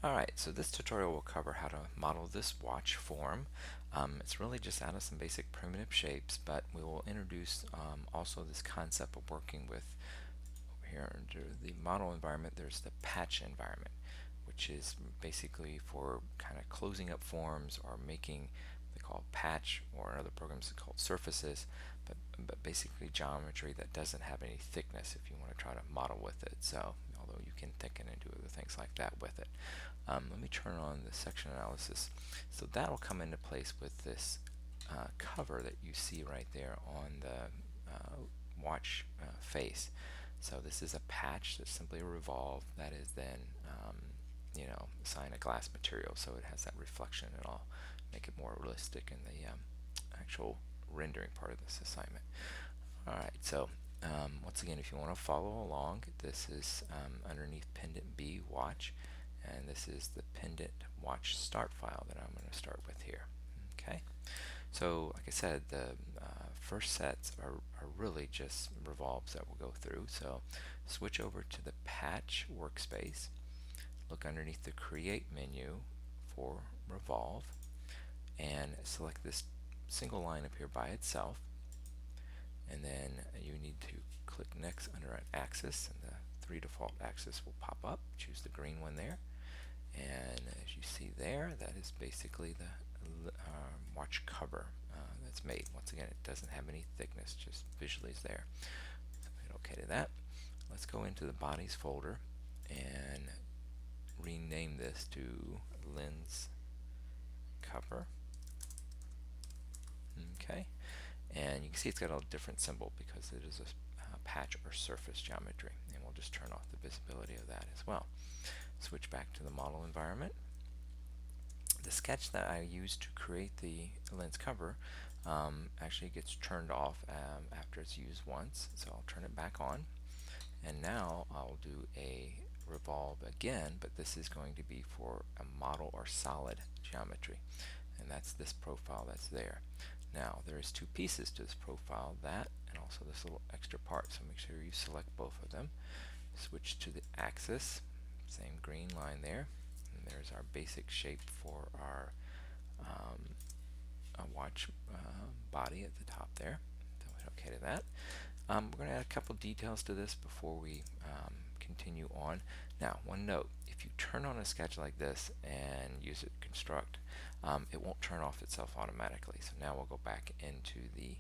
Alright, so this tutorial will cover how to model this watch form. It's really just out of some basic primitive shapes, but we will introduce also this concept of working with, over here under the model environment, there's the patch environment, which is basically for kind of closing up forms or making, they call patch, or in other programs it's called surfaces, but basically geometry that doesn't have any thickness if you want to try to model with it. So, although you can thicken and do other things like that with it. Let me turn on the section analysis. So that'll come into place with this cover that you see right there on the watch face. So this is a patch that's simply a revolve that is then assigned a glass material, so it has that reflection and all, make it more realistic in the actual rendering part of this assignment. Alright, so once again, if you want to follow along, this is underneath Pendent B watch, and this is the Pendent watch start file that I'm going to start with here. Okay, so like I said, the first sets are really just revolves that we'll go through. So switch over to the patch workspace, look underneath the create menu for revolve, and select this single line up here by itself, and then you need to click next under an axis, and the three default axes will pop up. Choose the green one there, and as you see there, that is basically the watch cover that's made. Once again, it doesn't have any thickness, just visually is there. So hit OK to that. Let's go into the bodies folder and rename this to lens cover. Okay, and you can see it's got a different symbol because it is a patch or surface geometry, and we'll just turn off the visibility of that as well. Switch back to the model environment. The sketch that I used to create the lens cover actually gets turned off after it's used once, so I'll turn it back on, and now I'll do a revolve again, but this is going to be for a model or solid geometry, and that's this profile that's there. Now there's two pieces to this profile, that and also this little extra part, so make sure you select both of them. Switch to the axis, same green line there, and there's our basic shape for our watch body at the top there. So hit OK to that. We're going to add a couple details to this before we continue on. Now, one note, if you turn on a sketch like this and use it to construct, it won't turn off itself automatically. So now we'll go back into the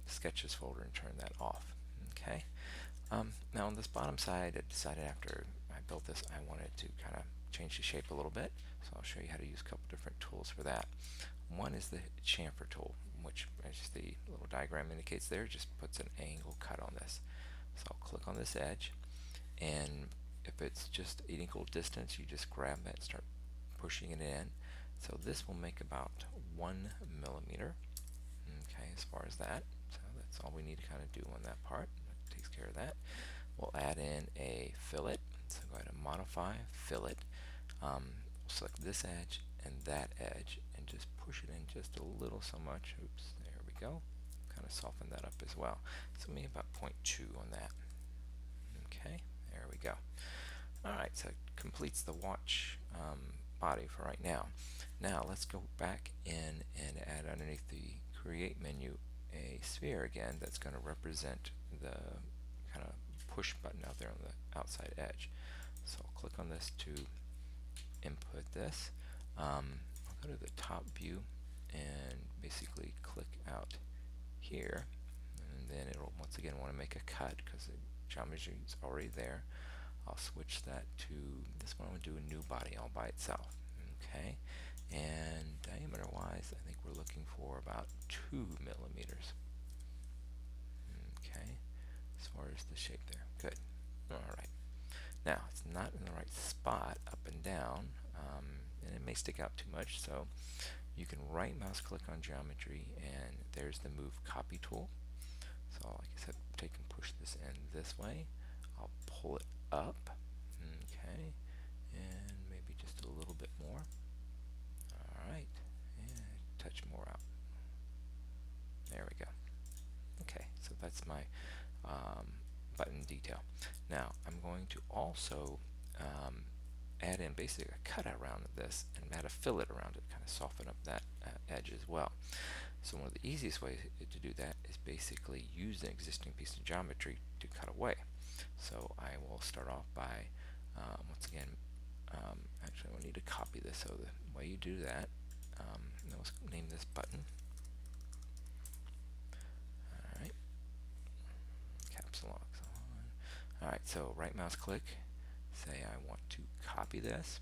sketches folder and turn that off. Okay. Now on this bottom side, I decided after I built this, I wanted to kind of change the shape a little bit. So I'll show you how to use a couple different tools for that. One is the Chamfer Tool, which, as the little diagram indicates there, just puts an angle cut on this. So I'll click on this edge, and if it's just an equal distance, you just grab that and start pushing it in. So this will make about 1 millimeter. Okay, as far as that. So that's all we need to kind of do on that part. That takes care of that. We'll add in a fillet. So go ahead and modify, fillet. We'll select this edge and that edge and just push it in just a little so much. Oops, there we go. Kind of soften that up as well. So maybe about 0.2 on that. Okay, there we go. Alright, so it completes the watch body for right now. Now let's go back in and add underneath the create menu a sphere again that's going to represent the kind of push button out there on the outside edge. So I'll click on this to input this. I'll go to the top view and basically click out here, and then it'll once again want to make a cut because the geometry is already there. I'll switch that to this one. I'm going to do a new body all by itself. Okay, and diameter wise, I think we're looking for about 2 millimeters. Okay, as far as the shape there. Good. Alright. Now, it's not in the right spot up and down, and it may stick out too much, so you can right mouse click on geometry, and there's the move copy tool. So like I said, take and push this in this way. I'll pull it up. Okay, and maybe just a little bit more. Alright, and touch more out. There we go. Okay, so that's my button detail. Now I'm going to also add in basically a cut around this and add a fillet around it, kind of soften up that edge as well. So one of the easiest ways to do that is basically use an existing piece of geometry to cut away. So I will start off by, once again, actually I need to copy this. So the way you do that, let's name this button. Alright, caps lock. Alright, so right mouse click, say I want to copy this,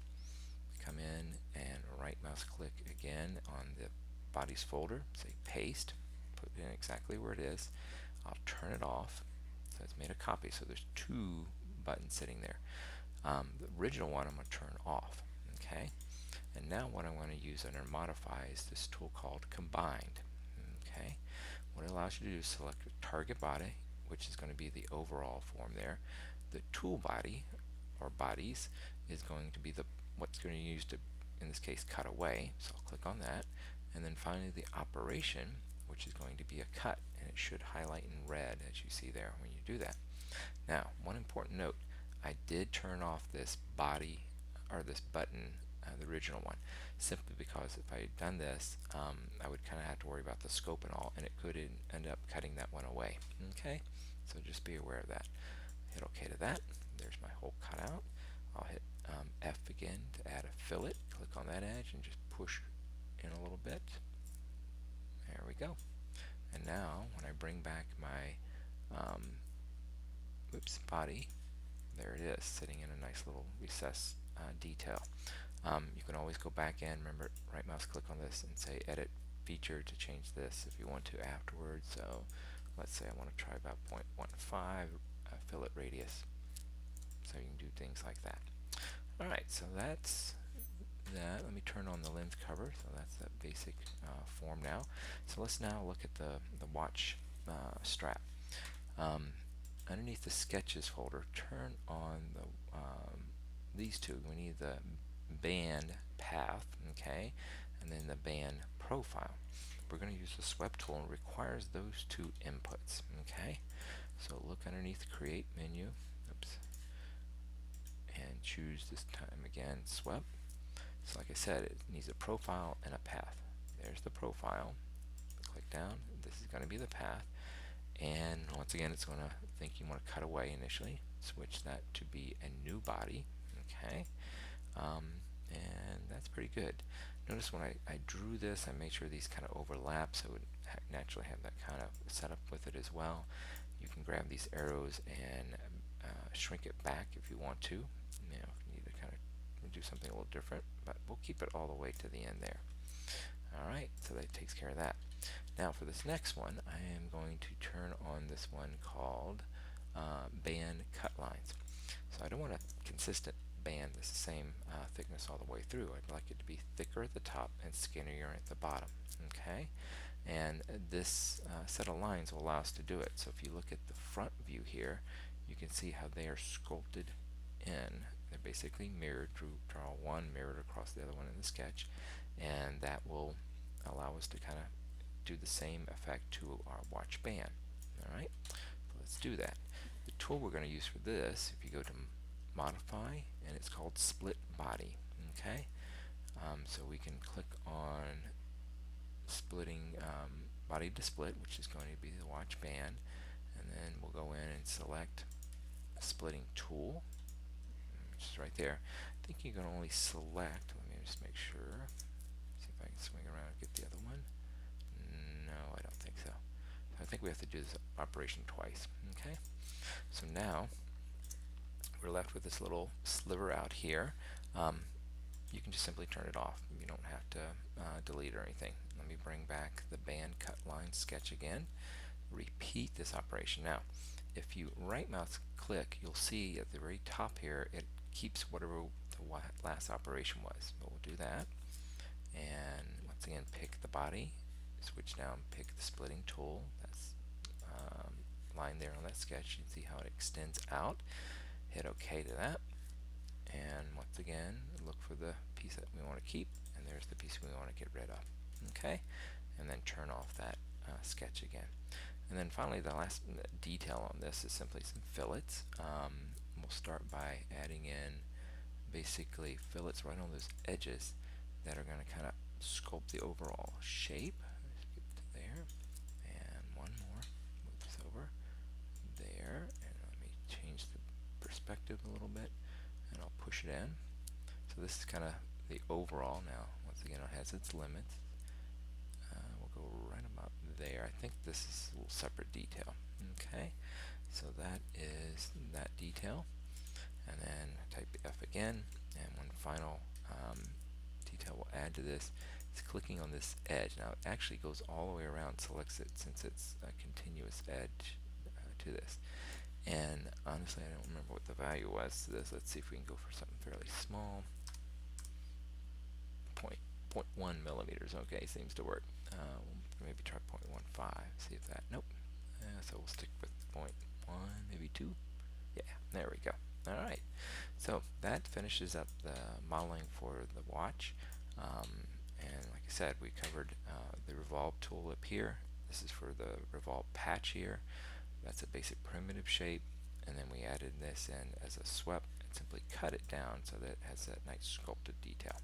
come in and right mouse click again on the bodies folder, say paste, put it in exactly where it is. I'll turn it off, so it's made a copy, so there's two buttons sitting there. The original one I'm going to turn off, okay? And now what I want to use under modify is this tool called combined, okay? What it allows you to do is select the target body, which is going to be the overall form there. The tool body, or bodies, is going to be what's going to use to, in this case, cut away. So I'll click on that. And then finally the operation, which is going to be a cut. And it should highlight in red, as you see there, when you do that. Now, one important note. I did turn off this body, or this button, the original one, simply because if I had done this, I would kind of have to worry about the scope and all, and it could end up cutting that one away. Okay, so just be aware of that. Hit OK to that. There's my whole cutout. I'll hit F again to add a fillet. Click on that edge and just push in a little bit. There we go. And now when I bring back my body, there it is, sitting in a nice little recessed detail. You can always go back in, remember, right mouse click on this and say edit feature to change this if you want to afterwards. So let's say I want to try about 0.15 fillet radius. So you can do things like that. Alright, so that's that. Let me turn on the lens cover. So that's that basic form now. So let's now look at the watch strap. Underneath the sketches folder, turn on these two. We need the band path, okay, and then the band profile. We're going to use the swept tool, and it requires those two inputs, okay. So look underneath the create menu, and choose this time again swept. So like I said, it needs a profile and a path. There's the profile. Click down. This is going to be the path. And once again, it's going to think you want to cut away initially. Switch that to be a new body. Okay. And that's pretty good. Notice when I drew this, I made sure these kind of overlap so it would naturally have that kind of setup with it as well. You can grab these arrows and shrink it back if you want to. You know, if you need to kind of do something a little different, but we'll keep it all the way to the end there. Alright, so that takes care of that. Now for this next one, I am going to turn on this one called band cut lines. So I don't want a consistent band that's the same thickness all the way through. I'd like it to be thicker at the top and skinnier at the bottom. Okay, and this set of lines will allow us to do it. So if you look at the front view here, you can see how they are sculpted in. They're basically mirrored. Draw one mirrored across the other one in the sketch, and that will allow us to kind of do the same effect to our watch band. Alright, so let's do that. The tool we're going to use for this, if you go to modify, and it's called split body. Okay, so we can click on splitting body to split, which is going to be the watch band, and then we'll go in and select splitting tool, which is right there. I think you can only select, let me just make sure, see if I can swing around and get the other one. No, I don't think so. I think we have to do this operation twice. Okay, so now we're left with this little sliver out here. You can just simply turn it off. You don't have to delete or anything. Let me bring back the band cut line sketch again. Repeat this operation. Now, if you right mouse click, you'll see at the very top here, it keeps whatever the last operation was. But we'll do that. And once again, pick the body. Switch down, pick the splitting tool. That's line there on that sketch. You can see how it extends out. Hit OK to that. And once again, look for the piece that we want to keep, and there's the piece we want to get rid of. Okay, and then turn off that sketch again. And then finally, the last detail on this is simply some fillets. We'll start by adding in basically fillets right on those edges that are going to kind of sculpt the overall shape. Skip to there, and one more. Move this over there, and let me change the perspective a little bit, and I'll push it in. So this is kind of the overall. Now, once again, it has its limits. We'll go right about there. I think this is a little separate detail. Okay, so that is that detail. And then type F again, and one final detail we'll add to this is clicking on this edge. Now it actually goes all the way around, selects it since it's a continuous edge to this. And honestly, I don't remember what the value was to this. Let's see if we can go for something fairly small. 0.1 millimeters. Okay, seems to work. We'll maybe try 0.15. See if that. Nope. So we'll stick with 0.1, maybe 2. Yeah, there we go. All right. So that finishes up the modeling for the watch. And like I said, we covered the revolve tool up here. This is for the revolve patch here. That's a basic primitive shape. And then we added this in as a swept and simply cut it down so that it has that nice sculpted detail.